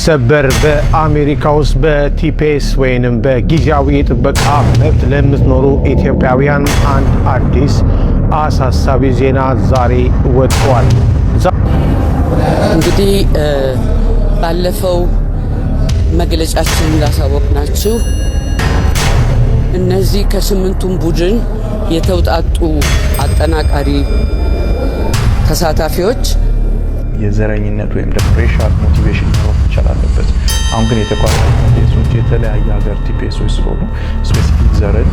ሰበር በአሜሪካ ውስጥ በቲፒኤስ ወይንም በጊዜያዊ ጥበቃ መብት ለምትኖሩ ኢትዮጵያውያን አንድ አዲስ አሳሳቢ ዜና ዛሬ ወጥቷል። እንግዲህ ባለፈው መግለጫችን እንዳሳወቅናችሁ እነዚህ ከስምንቱም ቡድን የተውጣጡ አጠናቃሪ ተሳታፊዎች የዘረኝነት ወይም ሬሻል ሞቲቬሽን ነው ይችላልበት። አሁን ግን የተቋረጠ ቲፒኤሶች የተለያየ ሀገር ቲፒኤሶች ስለሆኑ ስፔሲፊክ ዘርን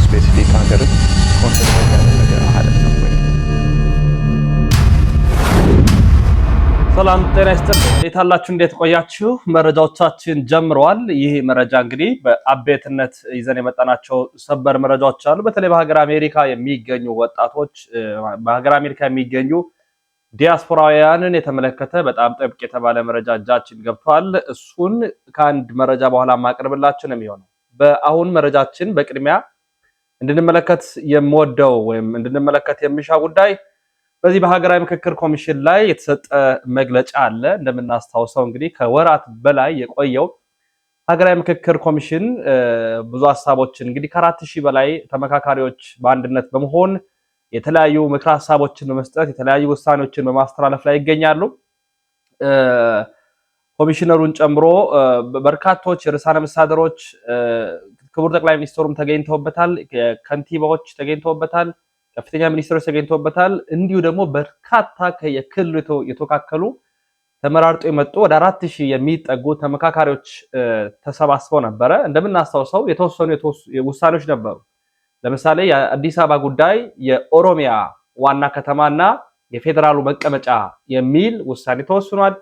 ስፔሲፊክ ሀገርን ኮንሰንትሬት ያደረገ ማለት ነው። ሰላም ጤና ይስጥልኝ። እንዴት አላችሁ? እንዴት ቆያችሁ? መረጃዎቻችን ጀምረዋል። ይህ መረጃ እንግዲህ በአቤትነት ይዘን የመጣናቸው ሰበር መረጃዎች አሉ። በተለይ በሀገር አሜሪካ የሚገኙ ወጣቶች በሀገር አሜሪካ የሚገኙ ዲያስፖራውያንን የተመለከተ በጣም ጥብቅ የተባለ መረጃ እጃችን ገብቷል። እሱን ከአንድ መረጃ በኋላ ማቅረብላችሁ ነው የሚሆነው። በአሁን መረጃችን በቅድሚያ እንድንመለከት የምወደው ወይም እንድንመለከት የሚሻ ጉዳይ በዚህ በሀገራዊ ምክክር ኮሚሽን ላይ የተሰጠ መግለጫ አለ። እንደምናስታውሰው እንግዲህ ከወራት በላይ የቆየው ሀገራዊ ምክክር ኮሚሽን ብዙ ሀሳቦችን እንግዲህ ከ4000 በላይ ተመካካሪዎች በአንድነት በመሆን የተለያዩ ምክር ሀሳቦችን በመስጠት የተለያዩ ውሳኔዎችን በማስተላለፍ ላይ ይገኛሉ። ኮሚሽነሩን ጨምሮ በርካቶች የርዕሳነ መስተዳድሮች ክቡር ጠቅላይ ሚኒስትሩም ተገኝተውበታል፣ ከንቲባዎች ተገኝተውበታል፣ ከፍተኛ ሚኒስትሮች ተገኝተውበታል። እንዲሁ ደግሞ በርካታ ከየክልሉ የተወካከሉ ተመራርጦ የመጡ ወደ 4000 የሚጠጉ ተመካካሪዎች ተሰባስበው ነበረ። እንደምናስታውሰው የተወሰኑ ውሳኔዎች ነበሩ። ለምሳሌ የአዲስ አበባ ጉዳይ የኦሮሚያ ዋና ከተማና የፌደራሉ መቀመጫ የሚል ውሳኔ ተወስኗል።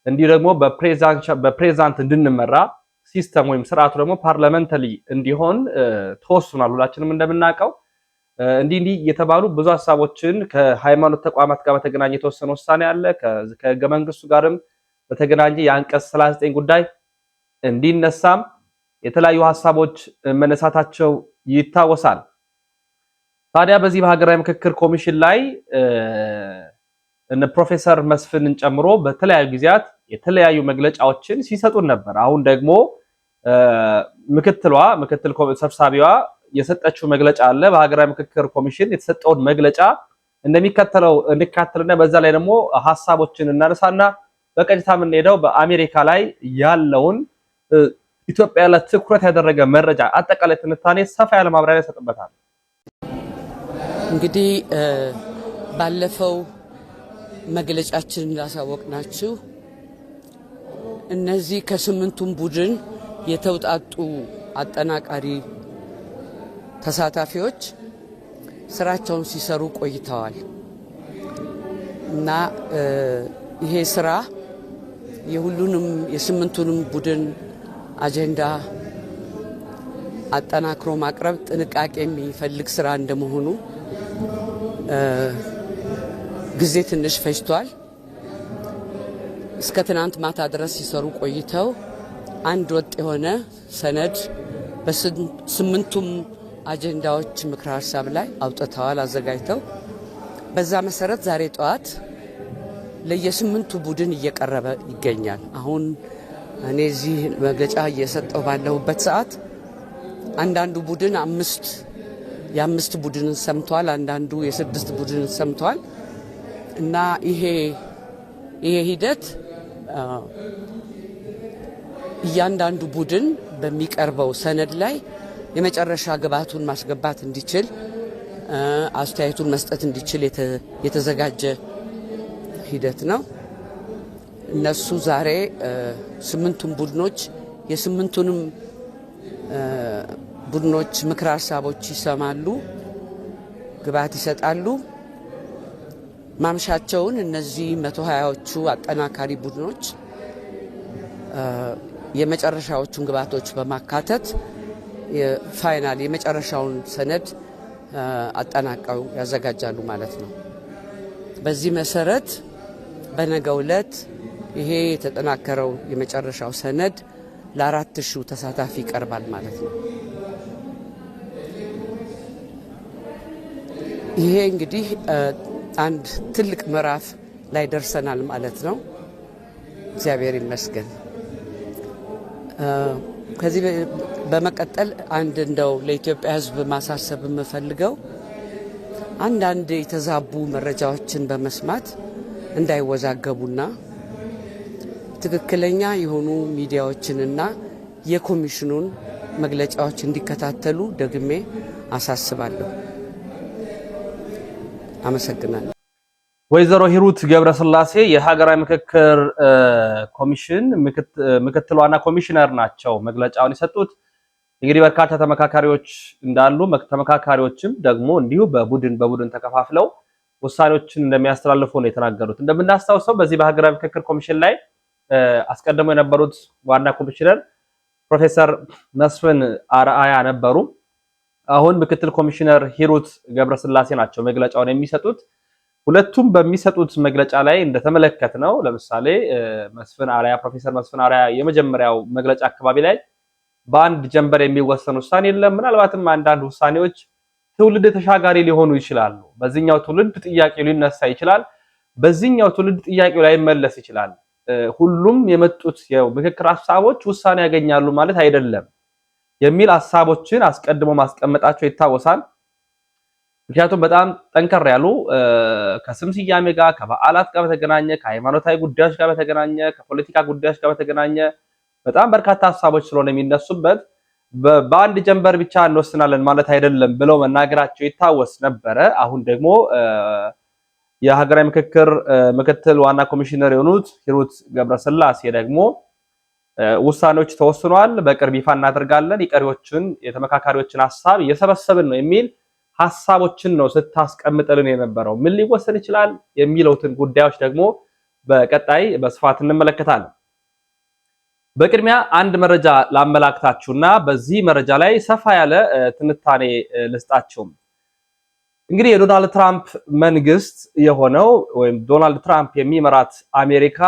እንዲሁ ደግሞ በፕሬዝዳንት እንድንመራ ሲስተም ወይም ስርዓቱ ደግሞ ፓርላመንታሪ እንዲሆን ተወስኗል። ሁላችንም እንደምናውቀው እንዲህ የተባሉ ብዙ ሀሳቦችን ከሃይማኖት ተቋማት ጋር በተገናኘ የተወሰነ ውሳኔ አለ። ከህገ መንግስቱ ጋርም በተገናኘ የአንቀጽ 39 ጉዳይ እንዲነሳም የተለያዩ ሀሳቦች መነሳታቸው ይታወሳል። ታዲያ በዚህ በሀገራዊ ምክክር ኮሚሽን ላይ እነ ፕሮፌሰር መስፍንን ጨምሮ በተለያዩ ጊዜያት የተለያዩ መግለጫዎችን ሲሰጡን ነበር። አሁን ደግሞ ምክትል ሰብሳቢዋ የሰጠችው መግለጫ አለ። በሀገራዊ ምክክር ኮሚሽን የተሰጠውን መግለጫ እንደሚከተለው እንካተልና በዛ ላይ ደግሞ ሀሳቦችን እናነሳና በቀጥታ የምንሄደው በአሜሪካ ላይ ያለውን ኢትዮጵያ ላይ ትኩረት ያደረገ መረጃ አጠቃላይ ትንታኔ ሰፋ ያለ ማብራሪያ ሰጥበታል። እንግዲህ ባለፈው መግለጫችን እንዳሳወቅናችሁ እነዚህ ከስምንቱም ቡድን የተውጣጡ አጠናቃሪ ተሳታፊዎች ስራቸውን ሲሰሩ ቆይተዋል እና ይሄ ስራ የሁሉንም የስምንቱንም ቡድን አጀንዳ አጠናክሮ ማቅረብ ጥንቃቄ የሚፈልግ ስራ እንደመሆኑ ጊዜ ትንሽ ፈጅቷል። እስከ ትናንት ማታ ድረስ ሲሰሩ ቆይተው አንድ ወጥ የሆነ ሰነድ በስምንቱም አጀንዳዎች ምክረ ሀሳብ ላይ አውጥተዋል አዘጋጅተው። በዛ መሰረት ዛሬ ጠዋት ለየስምንቱ ቡድን እየቀረበ ይገኛል። አሁን እኔ እዚህ መግለጫ እየሰጠው ባለሁበት ሰዓት አንዳንዱ ቡድን የአምስት ቡድንን ሰምቷል፣ አንዳንዱ የ6 ቡድንን ሰምቷል እና ይሄ ሂደት እያንዳንዱ ቡድን በሚቀርበው ሰነድ ላይ የመጨረሻ ግብአቱን ማስገባት እንዲችል አስተያየቱን መስጠት እንዲችል የተዘጋጀ ሂደት ነው። እነሱ ዛሬ ስምንቱም ቡድኖች የስምንቱንም ቡድኖች ምክረ ሀሳቦች ይሰማሉ፣ ግብአት ይሰጣሉ። ማምሻቸውን እነዚህ 120ዎቹ አጠናካሪ ቡድኖች የመጨረሻዎቹን ግብአቶች በማካተት የፋይናል የመጨረሻውን ሰነድ አጠናቀው ያዘጋጃሉ ማለት ነው። በዚህ መሰረት በነገው ዕለት ይሄ የተጠናከረው የመጨረሻው ሰነድ ለ4000 ተሳታፊ ይቀርባል ማለት ነው። ይሄ እንግዲህ አንድ ትልቅ ምዕራፍ ላይ ደርሰናል ማለት ነው። እግዚአብሔር ይመስገን። ከዚህ በመቀጠል አንድ እንደው ለኢትዮጵያ ሕዝብ ማሳሰብ የምፈልገው አንዳንድ የተዛቡ መረጃዎችን በመስማት እንዳይወዛገቡና ትክክለኛ የሆኑ ሚዲያዎችንና የኮሚሽኑን መግለጫዎች እንዲከታተሉ ደግሜ አሳስባለሁ። አመሰግናለሁ። ወይዘሮ ሂሩት ገብረስላሴ የሀገራዊ ምክክር ኮሚሽን ምክትል ዋና ኮሚሽነር ናቸው መግለጫውን የሰጡት። እንግዲህ በርካታ ተመካካሪዎች እንዳሉ ተመካካሪዎችም ደግሞ እንዲሁ በቡድን ተከፋፍለው ውሳኔዎችን እንደሚያስተላልፉ ነው የተናገሩት። እንደምናስታውሰው በዚህ በሀገራዊ ምክክር ኮሚሽን ላይ አስቀድሞ የነበሩት ዋና ኮሚሽነር ፕሮፌሰር መስፍን አርአያ ነበሩ። አሁን ምክትል ኮሚሽነር ሂሩት ገብረስላሴ ናቸው መግለጫውን የሚሰጡት። ሁለቱም በሚሰጡት መግለጫ ላይ እንደተመለከትነው ለምሳሌ ፕሮፌሰር መስፍን አርአያ የመጀመሪያው መግለጫ አካባቢ ላይ በአንድ ጀንበር የሚወሰን ውሳኔ የለም፣ ምናልባትም አንዳንድ ውሳኔዎች ትውልድ ተሻጋሪ ሊሆኑ ይችላሉ፣ በዚህኛው ትውልድ ጥያቄው ሊነሳ ይችላል፣ በዚህኛው ትውልድ ጥያቄው ላይ መለስ ይችላል፣ ሁሉም የመጡት የምክክር ሀሳቦች ውሳኔ ያገኛሉ ማለት አይደለም የሚል ሀሳቦችን አስቀድሞ ማስቀመጣቸው ይታወሳል። ምክንያቱም በጣም ጠንከር ያሉ ከስም ስያሜ ጋር ከበዓላት ጋር በተገናኘ ከሃይማኖታዊ ጉዳዮች ጋር በተገናኘ ከፖለቲካ ጉዳዮች ጋር በተገናኘ በጣም በርካታ ሀሳቦች ስለሆነ የሚነሱበት በአንድ ጀንበር ብቻ እንወስናለን ማለት አይደለም ብለው መናገራቸው ይታወስ ነበረ። አሁን ደግሞ የሀገራዊ ምክክር ምክትል ዋና ኮሚሽነር የሆኑት ሂሩት ገብረስላሴ ደግሞ ውሳኔዎች ተወስኗል፣ በቅርብ ይፋ እናደርጋለን፣ የቀሪዎችን የተመካካሪዎችን ሀሳብ እየሰበሰብን ነው የሚል ሀሳቦችን ነው ስታስቀምጥልን የነበረው። ምን ሊወሰን ይችላል የሚሉትን ጉዳዮች ደግሞ በቀጣይ በስፋት እንመለከታለን። በቅድሚያ አንድ መረጃ ላመላክታችሁና በዚህ መረጃ ላይ ሰፋ ያለ ትንታኔ ልስጣችሁ። እንግዲህ የዶናልድ ትራምፕ መንግስት የሆነው ወይም ዶናልድ ትራምፕ የሚመራት አሜሪካ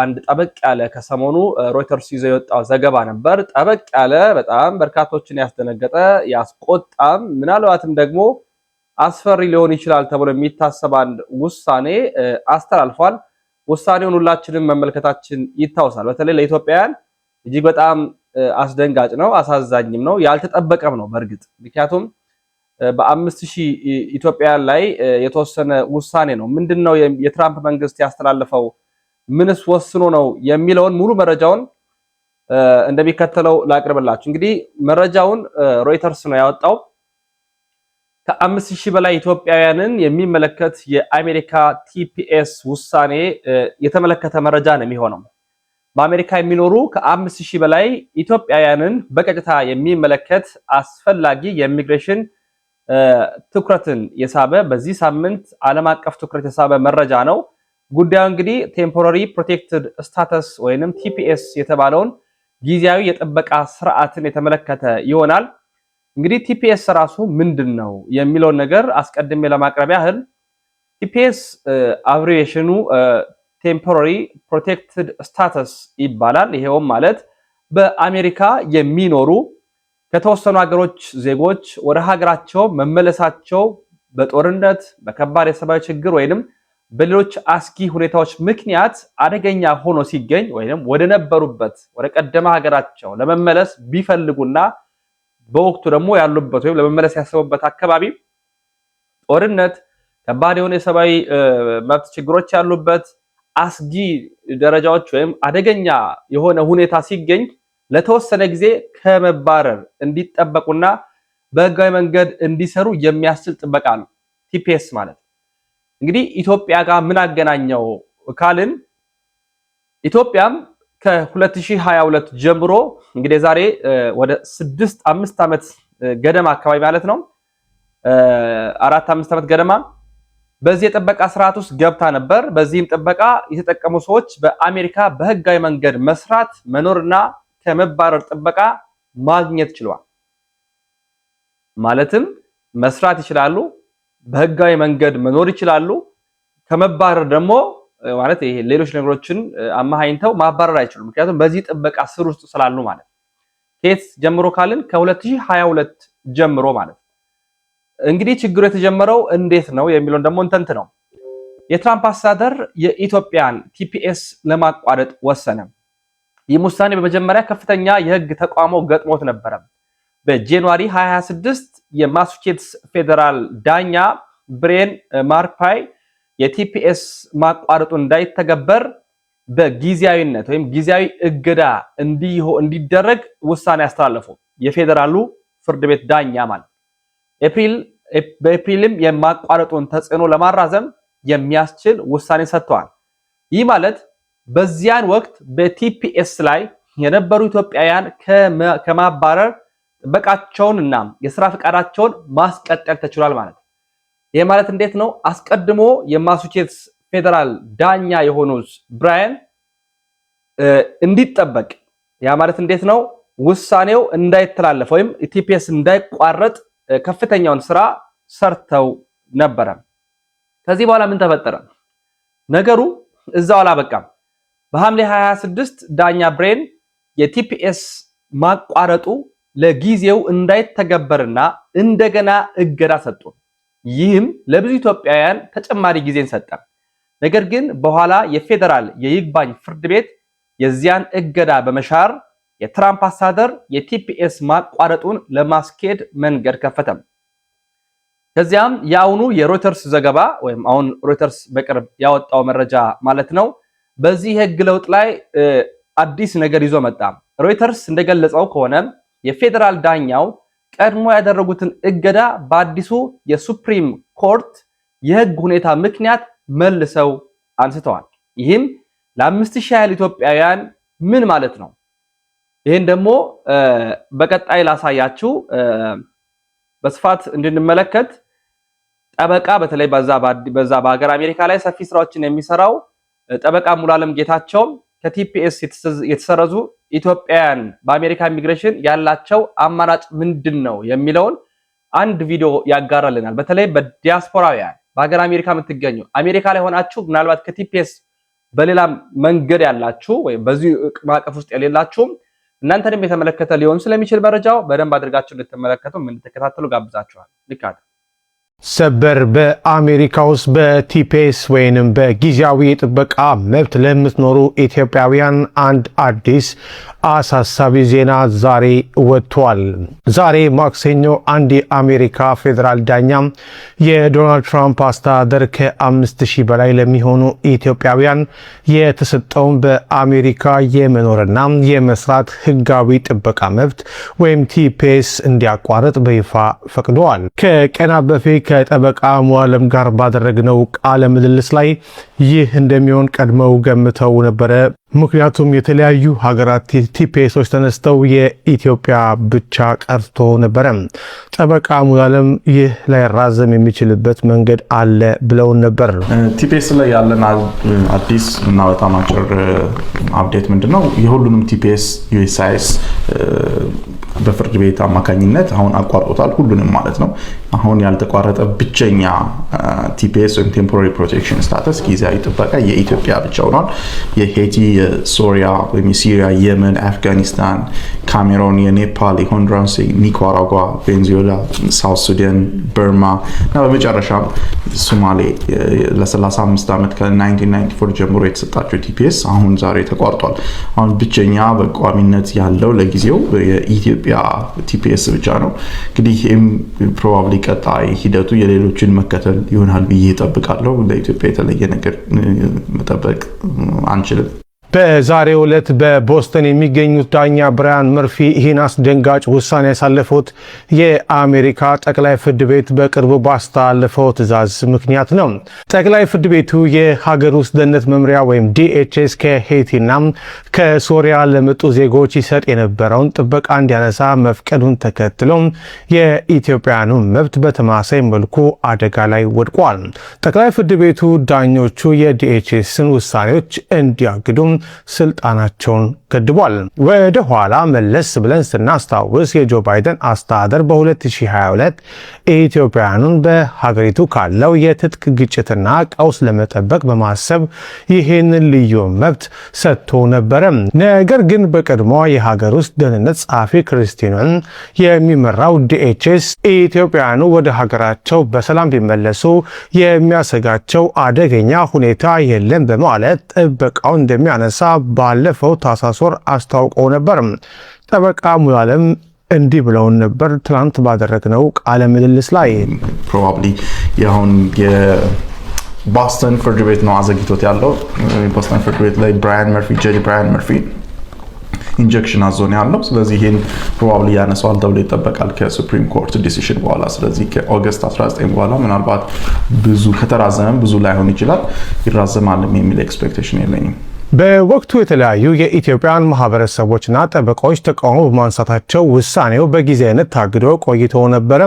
አንድ ጠበቅ ያለ ከሰሞኑ ሮይተርስ ይዞ የወጣው ዘገባ ነበር። ጠበቅ ያለ በጣም በርካቶችን ያስደነገጠ ያስቆጣም ምናልባትም ደግሞ አስፈሪ ሊሆን ይችላል ተብሎ የሚታሰብ አንድ ውሳኔ አስተላልፏል። ውሳኔውን ሁላችንም መመልከታችን ይታወሳል። በተለይ ለኢትዮጵያውያን እጅግ በጣም አስደንጋጭ ነው፣ አሳዛኝም ነው፣ ያልተጠበቀም ነው። በእርግጥ ምክንያቱም በ5000 ኢትዮጵያውያን ላይ የተወሰነ ውሳኔ ነው። ምንድነው የትራምፕ መንግስት ያስተላልፈው? ምንስ ወስኖ ነው የሚለውን ሙሉ መረጃውን እንደሚከተለው ላቅርብላችሁ። እንግዲህ መረጃውን ሮይተርስ ነው ያወጣው። ከ5000 በላይ ኢትዮጵያውያንን የሚመለከት የአሜሪካ ቲፒኤስ ውሳኔ የተመለከተ መረጃ ነው የሚሆነው። በአሜሪካ የሚኖሩ ከ5000 በላይ ኢትዮጵያውያንን በቀጥታ የሚመለከት አስፈላጊ የኢሚግሬሽን ትኩረትን የሳበ በዚህ ሳምንት ዓለም አቀፍ ትኩረት የሳበ መረጃ ነው። ጉዳዩ እንግዲህ ቴምፖራሪ ፕሮቴክትድ ስታተስ ወይንም ቲፒኤስ የተባለውን ጊዜያዊ የጥበቃ ስርዓትን የተመለከተ ይሆናል። እንግዲህ ቲፒኤስ ራሱ ምንድነው የሚለውን ነገር አስቀድሜ ለማቅረብ ያህል ቲፒኤስ አብሪቬሽኑ ቴምፖራሪ ፕሮቴክትድ ስታተስ ይባላል። ይሄውም ማለት በአሜሪካ የሚኖሩ ከተወሰኑ ሀገሮች ዜጎች ወደ ሀገራቸው መመለሳቸው በጦርነት በከባድ የሰብአዊ ችግር ወይንም በሌሎች አስጊ ሁኔታዎች ምክንያት አደገኛ ሆኖ ሲገኝ ወይንም ወደ ነበሩበት ወደ ቀደመ ሀገራቸው ለመመለስ ቢፈልጉና በወቅቱ ደግሞ ያሉበት ወይም ለመመለስ ያሰቡበት አካባቢ ጦርነት፣ ከባድ የሆነ የሰብአዊ መብት ችግሮች ያሉበት አስጊ ደረጃዎች ወይም አደገኛ የሆነ ሁኔታ ሲገኝ ለተወሰነ ጊዜ ከመባረር እንዲጠበቁና በህጋዊ መንገድ እንዲሰሩ የሚያስችል ጥበቃ ነው ቲፒኤስ ማለት። እንግዲህ ኢትዮጵያ ጋር ምን አገናኘው ካልን ኢትዮጵያም ከ2022 ጀምሮ እንግዲህ ዛሬ ወደ 5 ዓመት ገደማ አካባቢ ማለት ነው 4-5 ዓመት ገደማ በዚህ የጥበቃ ስርዓት ውስጥ ገብታ ነበር። በዚህም ጥበቃ የተጠቀሙ ሰዎች በአሜሪካ በህጋዊ መንገድ መስራት መኖርና ከመባረር ጥበቃ ማግኘት ችለዋል። ማለትም መስራት ይችላሉ፣ በህጋዊ መንገድ መኖር ይችላሉ። ከመባረር ደግሞ ማለት ይሄ ሌሎች ነገሮችን አማሃይንተው ማባረር አይችሉም። ምክንያቱም በዚህ ጥበቃ ስር ውስጥ ስላሉ ማለት። ከየት ጀምሮ ካልን ከ2022 ጀምሮ ማለት። እንግዲህ ችግሩ የተጀመረው እንዴት ነው የሚለውን ደግሞ እንተንት ነው። የትራምፕ አስተዳደር የኢትዮጵያን ቲፒኤስ ለማቋረጥ ወሰነ። ይህ ውሳኔ በመጀመሪያ ከፍተኛ የህግ ተቋሞ ገጥሞት ነበረ። በጃንዋሪ 2026 የማሳቹሴትስ ፌደራል ዳኛ ብሬን ማርክፓይ የቲፒኤስ ማቋረጡ እንዳይተገበር በጊዜያዊነት ወይም ጊዜያዊ እገዳ እንዲደረግ ውሳኔ ያስተላለፉ የፌደራሉ ፍርድ ቤት ዳኛ ማለት በኤፕሪልም የማቋረጡን ተጽዕኖ ለማራዘም የሚያስችል ውሳኔ ሰጥተዋል። ይህ ማለት በዚያን ወቅት በቲፒኤስ ላይ የነበሩ ኢትዮጵያውያን ከማባረር ጥበቃቸውንና የሥራ ፈቃዳቸውን ማስቀጠል ተችሏል ማለት። ይሄ ማለት እንዴት ነው? አስቀድሞ የማሳቹሴትስ ፌደራል ዳኛ የሆኑት ብራያን እንዲጠበቅ ያ ማለት እንዴት ነው? ውሳኔው እንዳይተላለፍ ወይም ቲፒኤስ እንዳይቋረጥ ከፍተኛውን ስራ ሰርተው ነበረ። ከዚህ በኋላ ምን ተፈጠረ? ነገሩ እዛው አላበቃም። በሐምሌ 26 ዳኛ ብሬን የቲፒኤስ ማቋረጡ ለጊዜው እንዳይተገበርና እንደገና እገዳ ሰጡ። ይህም ለብዙ ኢትዮጵያውያን ተጨማሪ ጊዜን ሰጠ። ነገር ግን በኋላ የፌደራል የይግባኝ ፍርድ ቤት የዚያን እገዳ በመሻር የትራምፕ አስተዳደር የቲፒኤስ ማቋረጡን ለማስኬድ መንገድ ከፈተ። ከዚያም የአሁኑ የሮይተርስ ዘገባ ወይም አሁን ሮይተርስ በቅርብ ያወጣው መረጃ ማለት ነው በዚህ ህግ ለውጥ ላይ አዲስ ነገር ይዞ መጣ። ሮይተርስ እንደገለጸው ከሆነ የፌደራል ዳኛው ቀድሞ ያደረጉትን እገዳ በአዲሱ የሱፕሪም ኮርት የህግ ሁኔታ ምክንያት መልሰው አንስተዋል። ይህም ለ5000 ያህል ኢትዮጵያውያን ምን ማለት ነው? ይሄን ደግሞ በቀጣይ ላሳያችሁ በስፋት እንድንመለከት ጠበቃ በተለይ በዛ በሀገር አሜሪካ ላይ ሰፊ ስራዎችን የሚሰራው ጠበቃ ሙሉዓለም ጌታቸው ከቲፒኤስ የተሰረዙ ኢትዮጵያውያን በአሜሪካ ኢሚግሬሽን ያላቸው አማራጭ ምንድነው የሚለውን አንድ ቪዲዮ ያጋራልናል። በተለይ በዲያስፖራውያን በሀገር አሜሪካ የምትገኙ አሜሪካ ላይ ሆናችሁ ምናልባት ከቲፒኤስ በሌላ መንገድ ያላችሁ ወይ በዚህ ማዕቀፍ ውስጥ የሌላችሁ እናንተንም የተመለከተ ሊሆን ስለሚችል መረጃው በደንብ አድርጋችሁ እንድትመለከቱ እንድትከታተሉ ጋብዛችኋል። ልካት ሰበር በአሜሪካ ውስጥ በቲፒኤስ ወይንም በጊዜያዊ የጥበቃ መብት ለምትኖሩ ኢትዮጵያውያን አንድ አዲስ አሳሳቢ ዜና ዛሬ ወጥቷል። ዛሬ ማክሰኞ አንድ የአሜሪካ ፌዴራል ዳኛ የዶናልድ ትራምፕ አስተዳደር ከ5000 በላይ ለሚሆኑ ኢትዮጵያውያን የተሰጠውን በአሜሪካ የመኖርና የመስራት ህጋዊ ጥበቃ መብት ወይም ቲፒኤስ እንዲያቋርጥ በይፋ ፈቅደዋል። ከቀናት በፊት ከጠበቃ ሙሉዓለም ጋር ባደረግነው ቃለ ምልልስ ላይ ይህ እንደሚሆን ቀድመው ገምተው ነበረ። ምክንያቱም የተለያዩ ሀገራት ቲፒኤሶች ተነስተው የኢትዮጵያ ብቻ ቀርቶ ነበረ። ጠበቃ ሙሉዓለም ይህ ላይራዘም የሚችልበት መንገድ አለ ብለውን ነበር። ቲፒኤስ ላይ ያለን አዲስ እና በጣም አጭር አፕዴት ምንድነው? የሁሉንም ቲፒኤስ ዩኤስሲአይኤስ በፍርድ ቤት አማካኝነት አሁን አቋርጦታል፣ ሁሉንም ማለት ነው። አሁን ያልተቋረጠ ብቸኛ ቲፒኤስ ወይም ቴምፖራሪ ፕሮቴክሽን ስታተስ ጊዜያዊ ጥበቃ የኢትዮጵያ ብቻ ሆኗል። የሄቲ፣ የሶሪያ ወይም የሲሪያ፣ የመን፣ አፍጋኒስታን፣ ካሜሮን፣ የኔፓል፣ የሆንዱራስ፣ ኒካራጓ፣ ቬንዙዌላ፣ ሳውት ሱዳን፣ በርማ እና በመጨረሻም ሶማሌ ለ35 ዓመት ከ1994 ጀምሮ የተሰጣቸው ቲፒኤስ አሁን ዛሬ ተቋርጧል። አሁን ብቸኛ በቋሚነት ያለው ለጊዜው የኢትዮጵያ ቲፒኤስ ብቻ ነው። እንግዲህ ፕሮባብሊ ቀጣይ ሂደቱ የሌሎችን መከተል ይሆናል ብዬ እጠብቃለሁ። ለኢትዮጵያ የተለየ ነገር መጠበቅ አንችልም። በዛሬው ዕለት በቦስተን የሚገኙት ዳኛ ብራያን መርፊ ይህን አስደንጋጭ ውሳኔ ያሳለፉት የአሜሪካ ጠቅላይ ፍርድ ቤት በቅርቡ ባስተላለፈው ትዕዛዝ ምክንያት ነው። ጠቅላይ ፍርድ ቤቱ የሀገር ውስጥ ደህንነት መምሪያ ወይም ዲኤችኤስ ከሄቲና ከሶሪያ ለመጡ ዜጎች ይሰጥ የነበረውን ጥበቃ እንዲያነሳ መፍቀዱን ተከትሎ የኢትዮጵያውያኑ መብት በተመሳሳይ መልኩ አደጋ ላይ ወድቋል። ጠቅላይ ፍርድ ቤቱ ዳኞቹ የዲኤችኤስን ውሳኔዎች እንዲያግዱ ስልጣናቸውን ገድቧል። ወደ ኋላ መለስ ብለን ስናስታውስ የጆ ባይደን አስተዳደር በ2022 ኢትዮጵያውያኑን በሀገሪቱ ካለው የትጥቅ ግጭትና ቀውስ ለመጠበቅ በማሰብ ይህንን ልዩ መብት ሰጥቶ ነበረ። ነገር ግን በቀድሞ የሀገር ውስጥ ደህንነት ጸሐፊ ክርስቲኖን የሚመራው ዲኤችኤስ ኢትዮጵያውያኑ ወደ ሀገራቸው በሰላም ቢመለሱ የሚያሰጋቸው አደገኛ ሁኔታ የለም በማለት ጥበቃውን እንደሚያነሳ እንደሚነሳ ባለፈው ታህሳስ ወር አስታውቀው ነበር። ጠበቃ ሙሉዓለም እንዲህ ብለውን ነበር ትናንት ባደረግነው ቃለ ምልልስ ላይ። ፕሮባብሊ ያሁን የቦስተን ፍርድ ቤት ነው አዘግይቶት ያለው። ቦስተን ፍርድ ቤት ላይ ጀጅ ብራያን መርፊ ኢንጀክሽን አዞን ያለው። ስለዚህ ይህን ፕሮባብሊ ያነሳዋል ተብሎ ይጠበቃል ከሱፕሪም ኮርት ዲሲሽን በኋላ። ስለዚህ ከኦገስት 19 በኋላ ምናልባት ብዙ ከተራዘመም ብዙ ላይሆን ይችላል፣ ይራዘማል የሚል ኤክስፔክቴሽን የለኝም። በወቅቱ የተለያዩ የኢትዮጵያን ማህበረሰቦችና ጠበቃዎች ተቃውሞ በማንሳታቸው ውሳኔው በጊዜያዊነት ታግዶ ቆይቶ ነበረ።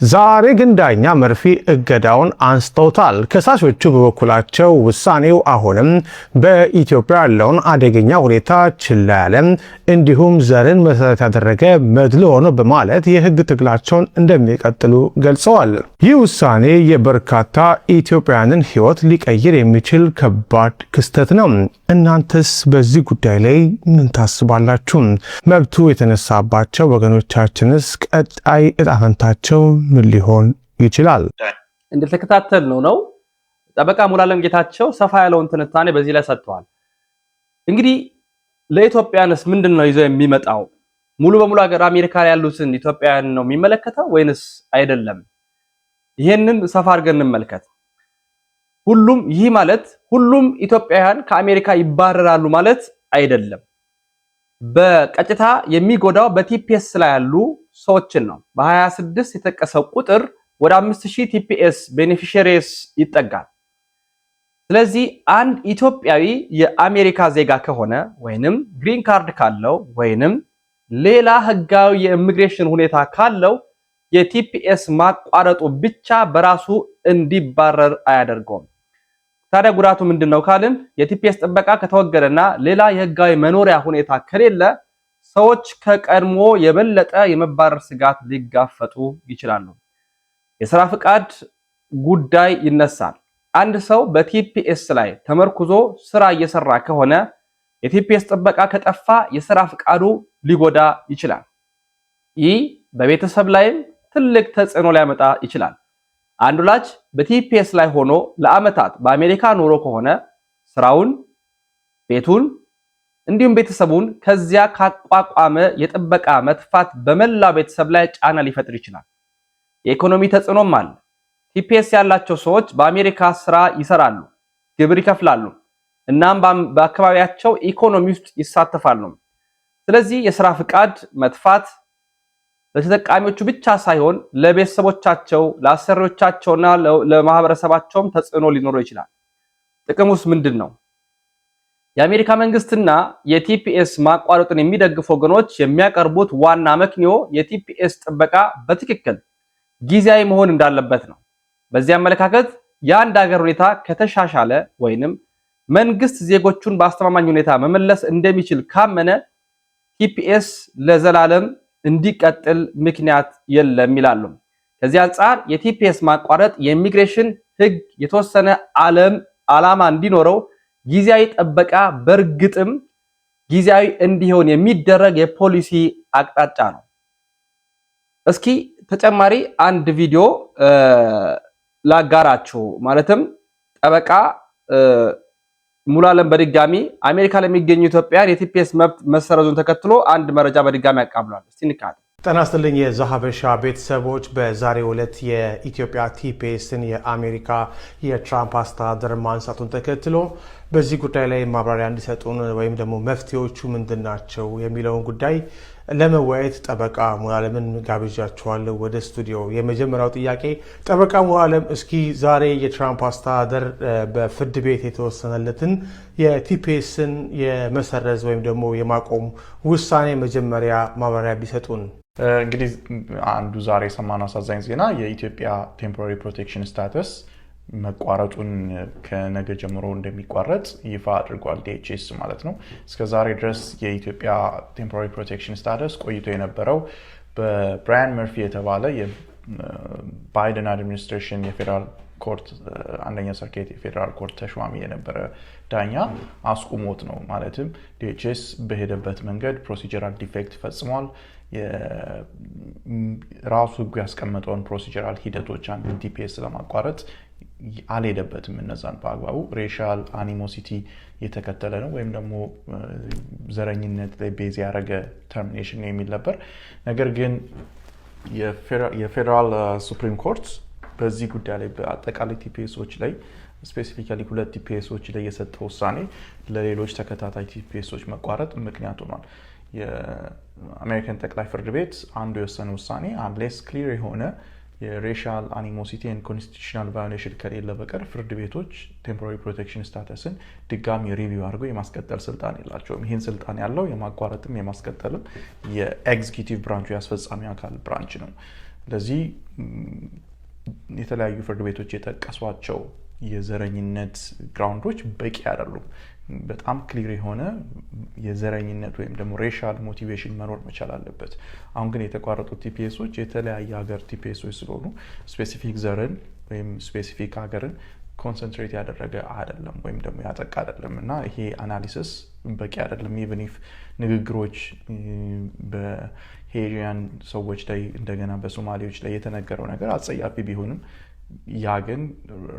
ዛሬ ግን ዳኛ መርፊ እገዳውን አንስተውታል። ከሳሾቹ በበኩላቸው ውሳኔው አሁንም በኢትዮጵያ ያለውን አደገኛ ሁኔታ ችላ ያለ እንዲሁም ዘርን መሰረት ያደረገ መድሎ ነው በማለት የህግ ትግላቸውን እንደሚቀጥሉ ገልጸዋል። ይህ ውሳኔ የበርካታ ኢትዮጵያውያንን ህይወት ሊቀይር የሚችል ከባድ ክስተት ነው። እናንተስ በዚህ ጉዳይ ላይ ምን ታስባላችሁ? መብቱ የተነሳባቸው ወገኖቻችንስ ቀጣይ ዕጣ ፈንታቸው ምን ሊሆን ይችላል? እንደተከታተል ነው ጠበቃ ሙሉዓለም ጌታቸው ሰፋ ያለውን ትንታኔ በዚህ ላይ ሰጥተዋል። እንግዲህ ለኢትዮጵያንስ ምንድነው ይዞ የሚመጣው? ሙሉ በሙሉ ሀገር አሜሪካ ላይ ያሉትን ኢትዮጵያውያን ነው የሚመለከተው ወይንስ አይደለም? ይሄንን ሰፋ አድርገን እንመልከት። ይህ ማለት ሁሉም ኢትዮጵያውያን ከአሜሪካ ይባረራሉ ማለት አይደለም። በቀጥታ የሚጎዳው በቲፒኤስ ላይ ያሉ ሰዎችን ነው። በ26 የተጠቀሰው ቁጥር ወደ 5000 ቲፒኤስ ቤኔፊሻሪስ ይጠጋል። ስለዚህ አንድ ኢትዮጵያዊ የአሜሪካ ዜጋ ከሆነ ወይንም ግሪን ካርድ ካለው ወይንም ሌላ ህጋዊ የኢሚግሬሽን ሁኔታ ካለው የቲፒኤስ ማቋረጡ ብቻ በራሱ እንዲባረር አያደርገውም። ታዲያ ጉዳቱ ምንድነው ካልን የቲፒኤስ ጥበቃ ከተወገደና ሌላ የህጋዊ መኖሪያ ሁኔታ ከሌለ ሰዎች ከቀድሞ የበለጠ የመባረር ስጋት ሊጋፈጡ ይችላሉ። የሥራ ፍቃድ ጉዳይ ይነሳል። አንድ ሰው በቲፒኤስ ላይ ተመርኩዞ ስራ እየሰራ ከሆነ የቲፒኤስ ጥበቃ ከጠፋ የሥራ ፍቃዱ ሊጎዳ ይችላል። ይህ በቤተሰብ ላይም ትልቅ ተጽዕኖ ሊያመጣ ይችላል። አንድ ወላጅ በቲፒኤስ ላይ ሆኖ ለአመታት በአሜሪካ ኖሮ ከሆነ ስራውን፣ ቤቱን እንዲሁም ቤተሰቡን ከዚያ ካቋቋመ የጥበቃ መጥፋት በመላው ቤተሰብ ላይ ጫና ሊፈጥር ይችላል። የኢኮኖሚ ተጽዕኖም አለ። ቲፒኤስ ያላቸው ሰዎች በአሜሪካ ስራ ይሰራሉ፣ ግብር ይከፍላሉ፣ እናም በአካባቢያቸው ኢኮኖሚ ውስጥ ይሳተፋሉ። ስለዚህ የሥራ ፍቃድ መጥፋት ለተጠቃሚዎቹ ብቻ ሳይሆን ለቤተሰቦቻቸው፣ ለአሰሪዎቻቸውና ለማህበረሰባቸውም ተጽዕኖ ሊኖረው ይችላል። ጥቅሙስ ምንድነው? የአሜሪካ መንግስትና የቲፒኤስ ማቋረጡን የሚደግፉ ወገኖች የሚያቀርቡት ዋና መክንዮ የቲፒኤስ ጥበቃ በትክክል ጊዜያዊ መሆን እንዳለበት ነው። በዚህ አመለካከት የአንድ ሀገር ሁኔታ ከተሻሻለ ወይንም መንግስት ዜጎቹን በአስተማማኝ ሁኔታ መመለስ እንደሚችል ካመነ ቲፒኤስ ለዘላለም እንዲቀጥል ምክንያት የለም ይላሉ። ከዚህ አንጻር የቲፒኤስ ማቋረጥ የኢሚግሬሽን ህግ የተወሰነ ዓላማ እንዲኖረው ጊዜያዊ ጥበቃ በእርግጥም ጊዜያዊ እንዲሆን የሚደረግ የፖሊሲ አቅጣጫ ነው። እስኪ ተጨማሪ አንድ ቪዲዮ ላጋራችሁ። ማለትም ጠበቃ ሙሉዓለም በድጋሚ አሜሪካ ለሚገኙ ኢትዮጵያውያን የቲፒኤስ መብት መሰረዙን ተከትሎ አንድ መረጃ በድጋሚ ያቀርባል። እስቲ እንካት። ጤና ይስጥልኝ የዛሀበሻ ቤተሰቦች፣ በዛሬው ዕለት የኢትዮጵያ ቲፒኤስን የአሜሪካ የትራምፕ አስተዳደር ማንሳቱን ተከትሎ በዚህ ጉዳይ ላይ ማብራሪያ እንዲሰጡን ወይም ደግሞ መፍትሄዎቹ ምንድናቸው የሚለውን ጉዳይ ለመወያየት ጠበቃ ሙሉዓለምን ጋብዣችኋለሁ ወደ ስቱዲዮ። የመጀመሪያው ጥያቄ ጠበቃ ሙሉዓለም፣ እስኪ ዛሬ የትራምፕ አስተዳደር በፍርድ ቤት የተወሰነለትን የቲፒኤስን የመሰረዝ ወይም ደግሞ የማቆም ውሳኔ መጀመሪያ ማብራሪያ ቢሰጡን። እንግዲህ አንዱ ዛሬ የሰማነው አሳዛኝ ዜና የኢትዮጵያ ቴምፖራሪ ፕሮቴክሽን ስታተስ መቋረጡን ከነገ ጀምሮ እንደሚቋረጥ ይፋ አድርጓል። ዲኤችኤስ ማለት ነው። እስከ ዛሬ ድረስ የኢትዮጵያ ቴምፖራሪ ፕሮቴክሽን ስታተስ ቆይቶ የነበረው በብራያን መርፊ የተባለ የባይደን አድሚኒስትሬሽን የፌዴራል ኮርት አንደኛ ሰርኪት የፌዴራል ኮርት ተሿሚ የነበረ ዳኛ አስቁሞት ነው። ማለትም ዲኤችኤስ በሄደበት መንገድ ፕሮሲጀራል ዲፌክት ፈጽሟል። ራሱ ህጉ ያስቀመጠውን ፕሮሲጀራል ሂደቶች አንድ ቲፒኤስ ለማቋረጥ አልሄደበትም እነዛን በአግባቡ ሬሻል አኒሞሲቲ የተከተለ ነው ወይም ደግሞ ዘረኝነት ላይ ቤዝ ያደረገ ተርሚኔሽን የሚል ነበር። ነገር ግን የፌደራል ሱፕሪም ኮርት በዚህ ጉዳይ ላይ በአጠቃላይ ቲፒኤሶች ላይ ስፔሲፊካሊ 2 ቲፒኤሶች ላይ የሰጠው ውሳኔ ለሌሎች ተከታታይ ቲፒኤሶች መቋረጥ ምክንያት ሆኗል። የአሜሪካን ጠቅላይ ፍርድ ቤት አንዱ የወሰነ ውሳኔ አንሌስ ክሊር የሆነ የሬሻል አኒሞሲቲ ኤንድ ኮንስቲቱሽናል ቫዮሌሽን ከሌለ በቀር ፍርድ ቤቶች ቴምፖራሪ ፕሮቴክሽን ስታተስን ድጋሚ ሪቪው አድርገው የማስቀጠል ስልጣን የላቸውም። ይህን ስልጣን ያለው የማቋረጥም የማስቀጠልም የኤግዚኪዩቲቭ ብራንቹ የአስፈጻሚ አካል ብራንች ነው። ስለዚህ የተለያዩ ፍርድ ቤቶች የጠቀሷቸው የዘረኝነት ግራውንዶች በቂ አይደሉም። በጣም ክሊር የሆነ የዘረኝነት ወይም ደግሞ ሬሻል ሞቲቬሽን መኖር መቻል አለበት። አሁን ግን የተቋረጡት ቲፒኤሶች የተለያየ ሀገር ቲፒኤሶች ስለሆኑ ስፔሲፊክ ዘርን ወይም ስፔሲፊክ ሀገርን ኮንሰንትሬት ያደረገ አይደለም ወይም ደግሞ ያጠቃ አይደለም እና ይሄ አናሊሲስ በቂ አይደለም። ኢቭን ኢፍ ንግግሮች በሄጂያን ሰዎች ላይ እንደገና በሶማሌዎች ላይ የተነገረው ነገር አጸያፊ ቢሆንም ያ ግን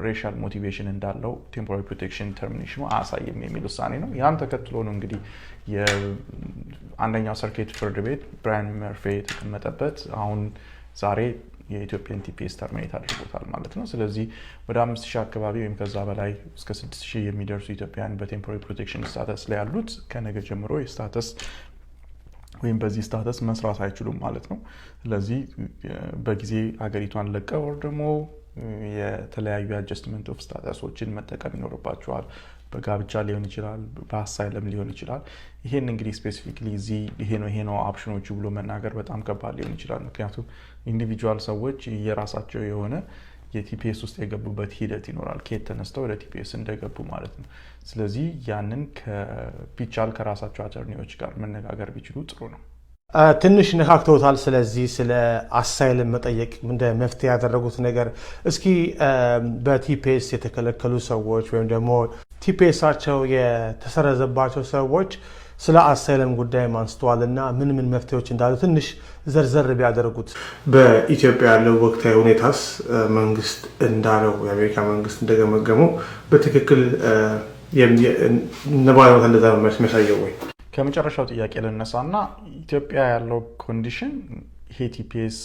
ሬሻል ሞቲቬሽን እንዳለው ቴምፖራሪ ፕሮቴክሽን ተርሚኔሽኑ አያሳይም የሚል ውሳኔ ነው። ያን ተከትሎ ነው እንግዲህ የአንደኛው ሰርኪት ፍርድ ቤት ብራያን መርፌ የተቀመጠበት አሁን ዛሬ የኢትዮጵያን ቲፒኤስ ተርሚኔት አድርጎታል ማለት ነው። ስለዚህ ወደ 5000 አካባቢ ወይም ከዛ በላይ እስከ 6000 የሚደርሱ ኢትዮጵያውያን በቴምፖራሪ ፕሮቴክሽን ስታተስ ላይ ያሉት ከነገ ጀምሮ የስታተስ ወይም በዚህ ስታተስ መስራት አይችሉም ማለት ነው። ስለዚህ በጊዜ ሀገሪቷን ለቀው ወር ደግሞ የተለያዩ አጀስትመንት ኦፍ ስታተሶችን መጠቀም ይኖርባቸዋል። በጋብቻ ሊሆን ይችላል፣ በአሳይለም ሊሆን ይችላል። ይሄን እንግዲህ ስፔሲፊክሊ እዚህ ይሄ ነው ኦፕሽኖቹ ብሎ መናገር በጣም ከባድ ሊሆን ይችላል። ምክንያቱም ኢንዲቪጁዋል ሰዎች የራሳቸው የሆነ የቲፒኤስ ውስጥ የገቡበት ሂደት ይኖራል፣ ከየት ተነስተው ወደ ቲፒኤስ እንደገቡ ማለት ነው። ስለዚህ ያንን ቢቻል ከራሳቸው አተርኒዎች ጋር መነጋገር ቢችሉ ጥሩ ነው። ትንሽ ነካክተውታል። ስለዚህ ስለ አሳይለም መጠየቅ እንደ መፍትሄ ያደረጉት ነገር እስኪ በቲፒኤስ የተከለከሉ ሰዎች ወይም ደግሞ ቲፒኤሳቸው የተሰረዘባቸው ሰዎች ስለ አሳይለም ጉዳይ አንስተዋል እና ምን መፍትሄዎች እንዳሉ ትንሽ ዘርዘር ቢያደርጉት። በኢትዮጵያ ያለው ወቅታዊ ሁኔታስ መንግስት እንዳለው የአሜሪካ መንግስት እንደገመገመው በትክክል ነባራዊ እንደዛ ነው የሚያሳየው ወይ? ከመጨረሻው ጥያቄ ልነሳና ኢትዮጵያ ያለው ኮንዲሽን ይሄ ቲፒኤስ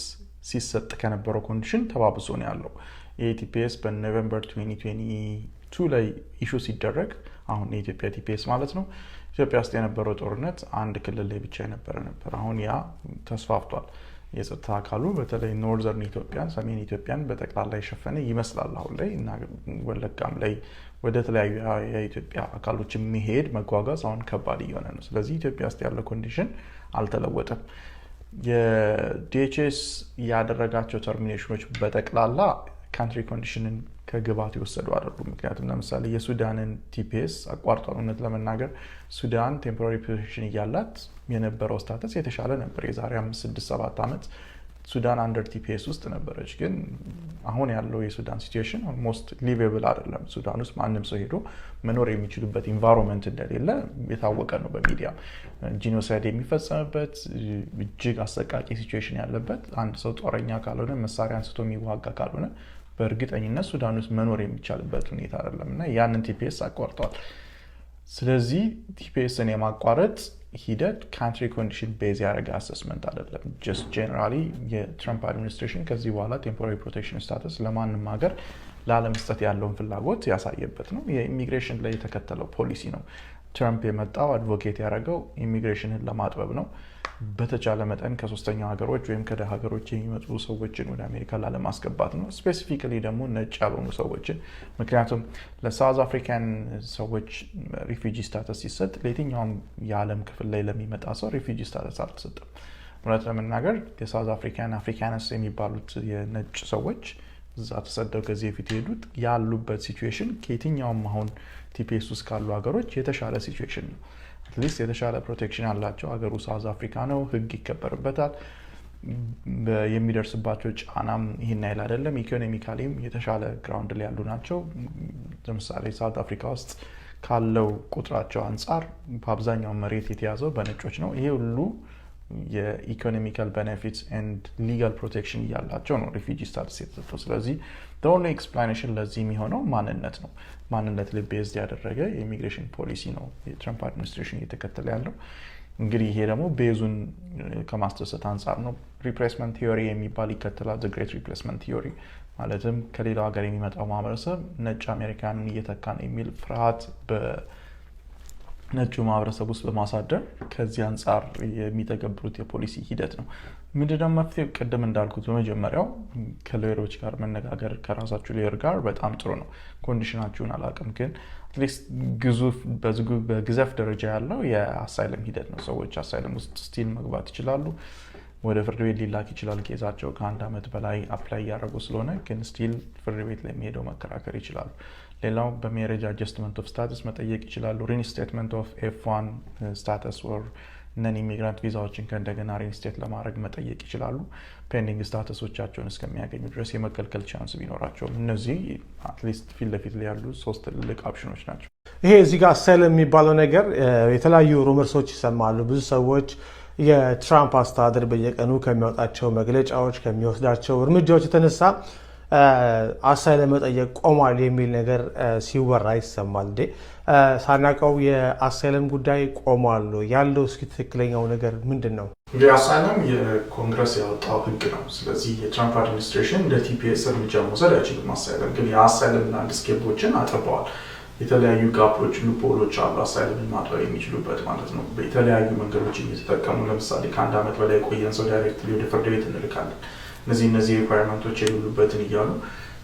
ሲሰጥ ከነበረው ኮንዲሽን ተባብሶ ነው ያለው። ይሄ ቲፒኤስ በኖቬምበር 2022 ላይ ኢሹ ሲደረግ አሁን የኢትዮጵያ ቲፒኤስ ማለት ነው ኢትዮጵያ ውስጥ የነበረው ጦርነት አንድ ክልል ላይ ብቻ የነበረ ነበር። አሁን ያ ተስፋፍቷል። የጸጥታ አካሉ በተለይ ኖርዘርን ኢትዮጵያን ሰሜን ኢትዮጵያን በጠቅላላ የሸፈነ ይመስላል አሁን ላይ እና ወለጋም ላይ ወደ ተለያዩ የኢትዮጵያ አካሎች የሚሄድ መጓጓዝ አሁን ከባድ እየሆነ ነው። ስለዚህ ኢትዮጵያ ውስጥ ያለው ኮንዲሽን አልተለወጠም። የዲኤችኤስ ያደረጋቸው ተርሚኔሽኖች በጠቅላላ ካንትሪ ኮንዲሽንን ከግባት ይወሰዱ አይደሉም። ምክንያቱም ለምሳሌ የሱዳንን ቲፒኤስ አቋርጧል። እውነት ለመናገር ሱዳን ቴምፖራሪ ፕሮቴክሽን እያላት የነበረው ስታተስ የተሻለ ነበር። የዛሬ 5-6-7 ዓመት ሱዳን አንደር ቲፒኤስ ውስጥ ነበረች። ግን አሁን ያለው የሱዳን ሲቹዌሽን ኦልሞስት ሊቬብል አይደለም። ሱዳን ውስጥ ማንም ሰው ሄዶ መኖር የሚችልበት ኢንቫይሮንመንት እንደሌለ የታወቀ ነው። በሚዲያ ጂኖሳይድ የሚፈጸምበት እጅግ አሰቃቂ ሲቹዌሽን ያለበት፣ አንድ ሰው ጦረኛ ካልሆነ መሳሪያ አንስቶ የሚዋጋ ካልሆነ በእርግጠኝነት ሱዳን ውስጥ መኖር የሚቻልበት ሁኔታ አይደለም እና ያንን ቲፒኤስ አቋርጧል። ስለዚህ ቲፒኤስን የማቋረጥ ሂደት ካንትሪ ኮንዲሽን ቤዝ ያደረገ አሰስመንት አይደለም። ጀስት ጄኔራሊ የትራምፕ አድሚኒስትሬሽን ከዚህ በኋላ ቴምፖራሪ ፕሮቴክሽን ስታተስ ለማንም ሀገር ላለመስጠት ያለውን ፍላጎት ያሳየበት ነው። የኢሚግሬሽን ላይ የተከተለው ፖሊሲ ነው። ትራምፕ የመጣው አድቮኬት ያደረገው ኢሚግሬሽንን ለማጥበብ ነው። በተቻለ መጠን ከሶስተኛው ሀገሮች ወይም ከደሃ ሀገሮች የሚመጡ ሰዎችን ወደ አሜሪካ ላለማስገባት ነው። ስፔሲፊካሊ ደግሞ ነጭ ያልሆኑ ሰዎችን። ምክንያቱም ለሳውዝ አፍሪካን ሰዎች ሪፊጂ ስታተስ ሲሰጥ ለየትኛውም የዓለም ክፍል ላይ ለሚመጣ ሰው ሪፊጂ ስታተስ አልተሰጠም። እውነት ለመናገር የሳውዝ አፍሪካንስ የሚባሉት የነጭ ሰዎች እዛ ተሰደው ከዚህ በፊት የሄዱት ያሉበት ሲቹዌሽን ከየትኛውም አሁን ቲፒኤስ ውስጥ ካሉ ሀገሮች የተሻለ ሲቹዌሽን ነው። አትሊስት የተሻለ ፕሮቴክሽን አላቸው። ሀገሩ ሳውዝ አፍሪካ ነው፣ ህግ ይከበርበታል። የሚደርስባቸው ጫናም ይህን አይል አይደለም። ኢኮኖሚካሊም የተሻለ ግራውንድ ላይ ያሉ ናቸው። ለምሳሌ ሳውዝ አፍሪካ ውስጥ ካለው ቁጥራቸው አንጻር በአብዛኛው መሬት የተያዘው በነጮች ነው። ይሄ ሁሉ የኢኮኖሚካል ቤኔፊትስ ኤንድ ሊጋል ፕሮቴክሽን ያላቸው ነው ሪፊጂ ስታተስ የተሰጠው። ስለዚህ the only explanation ለዚህ የሚሆነው ማንነት ነው። ማንነት ላይ ቤዝድ ያደረገ የኢሚግሬሽን ፖሊሲ ነው የትራምፕ አድሚኒስትሬሽን እየተከተለ ያለው። እንግዲህ ይሄ ደግሞ ቤዙን ከማስተሰት አንጻር ነው። ሪፕሌስመንት ቲዮሪ የሚባል ይከተላል። the great replacement theory ማለትም ከሌላው ሀገር የሚመጣው ማህበረሰብ ነጭ አሜሪካንን እየተካ ነው የሚል ፍርሃት በነጩ ማህበረሰብ ውስጥ በማሳደር ከዚህ አንጻር የሚተገብሩት የፖሊሲ ሂደት ነው። ምንድነው መፍትሄው? ቅድም እንዳልኩት በመጀመሪያው ከሎየሮች ጋር መነጋገር ከራሳችሁ ሎየር ጋር በጣም ጥሩ ነው። ኮንዲሽናችሁን አላውቅም፣ ግን አትሊስት በግዘፍ ደረጃ ያለው የአሳይለም ሂደት ነው። ሰዎች አሳይለም ውስጥ ስቲል መግባት ይችላሉ። ወደ ፍርድ ቤት ሊላክ ይችላል። ኬዛቸው ከ1 ዓመት በላይ አፕላይ ያደረጉ ስለሆነ ግን ስቲል ፍርድ ቤት ላይ የሚሄደው መከራከር ይችላሉ። ሌላው በሜሬጅ አጀስትመንት ኦፍ ስታተስ መጠየቅ ይችላሉ። ሪኢንስቴትመንት ኦፍ F1 ስታተስ ወር ነን ኢሚግራንት ቪዛዎችን ከእንደገና ሪኢንስቴት ለማድረግ መጠየቅ ይችላሉ። ፔንዲንግ ስታተሶቻቸውን እስከሚያገኙ ድረስ የመከልከል ቻንስ ቢኖራቸውም እነዚህ አትሊስት ፊት ለፊት ላይ ያሉ 3 ትልልቅ ኦፕሽኖች ናቸው። ይሄ እዚህ ጋር አሳይለም የሚባለው ነገር የተለያዩ ሩመርሶች ይሰማሉ። ብዙ ሰዎች የትራምፕ አስተዳደር በየቀኑ ከሚያወጣቸው መግለጫዎች ከሚወስዳቸው እርምጃዎች የተነሳ አሳይለም መጠየቅ ቆሟል የሚል ነገር ሲወራ ይሰማል። እንዴ ሳናቀው የአሳይለም ጉዳይ ቆሟል ያለው? እስኪ ትክክለኛው ነገር ምንድን ነው? እንግዲህ አሳይለም የኮንግረስ ያወጣው ህግ ነው። ስለዚህ የትራምፕ አድሚኒስትሬሽን እንደ ቲፒኤስ እርምጃ መውሰድ አይችልም። አሳይለም ግን የአሳይለም ላንድስኬፖችን አጥበዋል። የተለያዩ ጋፖች ሉፖሎች አሉ አሳይለምን ማድረግ የሚችሉበት ማለት ነው። በተለያዩ መንገዶች እየተጠቀሙ ለምሳሌ ከ1 ዓመት በላይ የቆየን ሰው ዳይሬክትሊ ወደ ፍርድ ቤት እንልካለን። እነዚህ ሪኳየርመንቶች የሌሉበትን እያሉ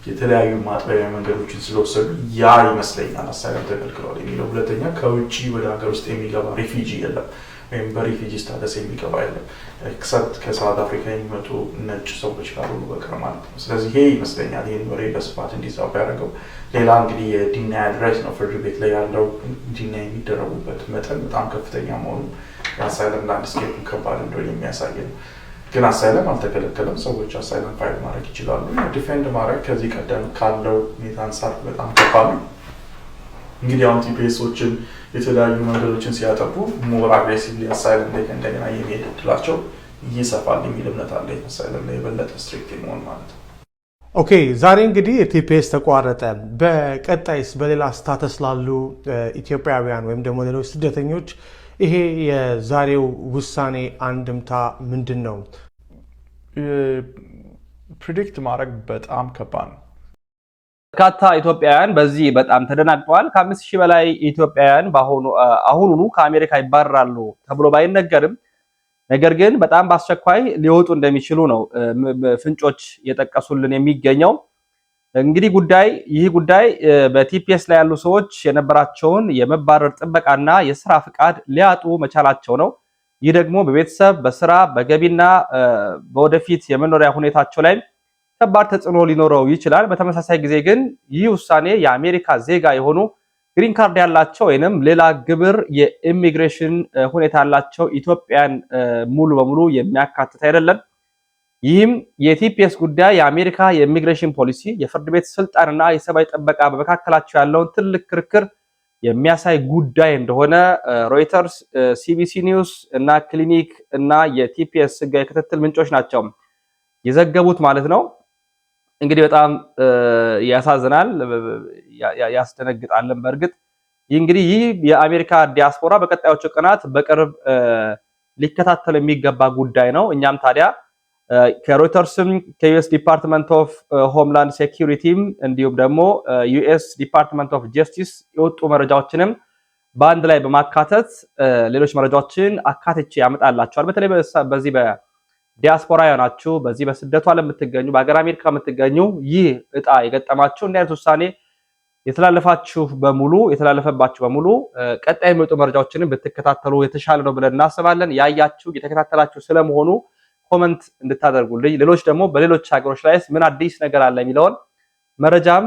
የተለያዩ ማጥበቢያ መንገዶችን ስለወሰዱ ያ ይመስለኛል አሳይለም ተከልክሏል የሚለው። ሁለተኛ ከውጭ ወደ ሀገር ውስጥ የሚገባ ሪፊጂ የለም ወይም በሪፊጂ ስታተስ የሚገባ የለም ኤክሰፕት ከሳውት አፍሪካ የሚመጡ ነጭ ሰዎች ካልሆኑ በቀር ማለት ነው። ስለዚህ ይሄ ይመስለኛል ይህን ወሬ በስፋት እንዲዛባ ያደረገው። ሌላ እንግዲህ የዲናይል ራይት ነው። ፍርድ ቤት ላይ ያለው ዲናይ የሚደረጉበት መጠን በጣም ከፍተኛ መሆኑ የአሳይለም ላንድስኬፕ ከባድ እንደሆነ የሚያሳይ ነው። ግን አሳይለም አልተከለከለም። ሰዎች አሳይለም ፋይል ማድረግ ይችላሉ። ዲፌንድ ማድረግ ከዚህ ቀደም ካለው ሁኔታ አንጻር በጣም ከባድ ነው። እንግዲህ አሁን ቲፒኤሶችን የተለያዩ መንገዶችን ሲያጠፉ ሞር አግሬሲቭሊ አሳይለም ላይ እንደገና የሚሄድ እድላቸው ይሰፋል የሚል እምነት አለ። አሳይለም ላይ የበለጠ ስትሪክት መሆን ማለት ነው። ኦኬ ዛሬ እንግዲህ ቲፒኤስ ተቋረጠ። በቀጣይስ በሌላ ስታተስ ላሉ ኢትዮጵያውያን ወይም ደግሞ ሌሎች ስደተኞች ይሄ የዛሬው ውሳኔ አንድምታ ምንድን ነው? ፕሪዲክት ማድረግ በጣም ከባድ ነው። በርካታ ኢትዮጵያውያን በዚህ በጣም ተደናግጠዋል። ከ5000 በላይ ኢትዮጵያውያን አሁኑኑ ከአሜሪካ ይባረራሉ ተብሎ ባይነገርም ነገር ግን በጣም በአስቸኳይ ሊወጡ እንደሚችሉ ነው ፍንጮች የጠቀሱልን የሚገኘው። እንግዲህ ይህ ጉዳይ በቲፒኤስ ላይ ያሉ ሰዎች የነበራቸውን የመባረር ጥበቃና የስራ ፍቃድ ሊያጡ መቻላቸው ነው። ይህ ደግሞ በቤተሰብ በስራ በገቢና በወደፊት የመኖሪያ ሁኔታቸው ላይ ከባድ ተጽዕኖ ሊኖረው ይችላል። በተመሳሳይ ጊዜ ግን ይህ ውሳኔ የአሜሪካ ዜጋ የሆኑ ግሪን ካርድ ያላቸው ወይንም ሌላ ግብር የኢሚግሬሽን ሁኔታ ያላቸው ኢትዮጵያን ሙሉ በሙሉ የሚያካትት አይደለም። ይህም የቲፒኤስ ጉዳይ የአሜሪካ የኢሚግሬሽን ፖሊሲ፣ የፍርድ ቤት ስልጣንና የሰብአዊ ጥበቃ በመካከላቸው ያለውን ትልቅ ክርክር የሚያሳይ ጉዳይ እንደሆነ ሮይተርስ፣ ሲቢሲ ኒውስ እና ክሊኒክ እና የቲፒኤስ ህጋዊ ክትትል ምንጮች ናቸው የዘገቡት ማለት ነው። እንግዲህ በጣም ያሳዝናል፣ ያስደነግጣልን። በእርግጥ ይህ የአሜሪካ ዲያስፖራ በቀጣዮቹ ቀናት በቅርብ ሊከታተል የሚገባ ጉዳይ ነው። እኛም ታዲያ ከሮይተርስም ከዩኤስ ዲፓርትመንት ኦፍ ሆምላንድ ሴኩሪቲም እንዲሁም ደግሞ ዩኤስ ዲፓርትመንት ኦፍ ጀስቲስ የወጡ መረጃዎችንም በአንድ ላይ በማካተት ሌሎች መረጃዎችን አካትቼ ያመጣላችኋል። በተለይ በዚህ ዲያስፖራ የሆናችሁ በዚህ በስደቱ ዓለም የምትገኙ በሀገር አሜሪካ የምትገኙ ይህ እጣ የገጠማችሁ እንዲህ አይነት ውሳኔ የተላለፈባችሁ በሙሉ ቀጣይ የሚወጡ መረጃዎችንም ብትከታተሉ የተሻለ ነው ብለን እናስባለን። ያያችሁ የተከታተላችሁ ስለመሆኑ ኮመንት እንድታደርጉልኝ፣ ሌሎች ደግሞ በሌሎች ሀገሮች ላይ ምን አዲስ ነገር አለ የሚለውን መረጃም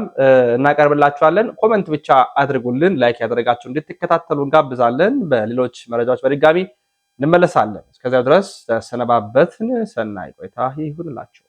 እናቀርብላችኋለን። ኮመንት ብቻ አድርጉልን። ላይክ ያደረጋችሁ እንድትከታተሉ እንጋብዛለን። በሌሎች መረጃዎች በድጋሚ እንመለሳለን። እስከዚያው ድረስ ተሰነባበትን። ሰናይ ቆይታ ይሁንላችሁ።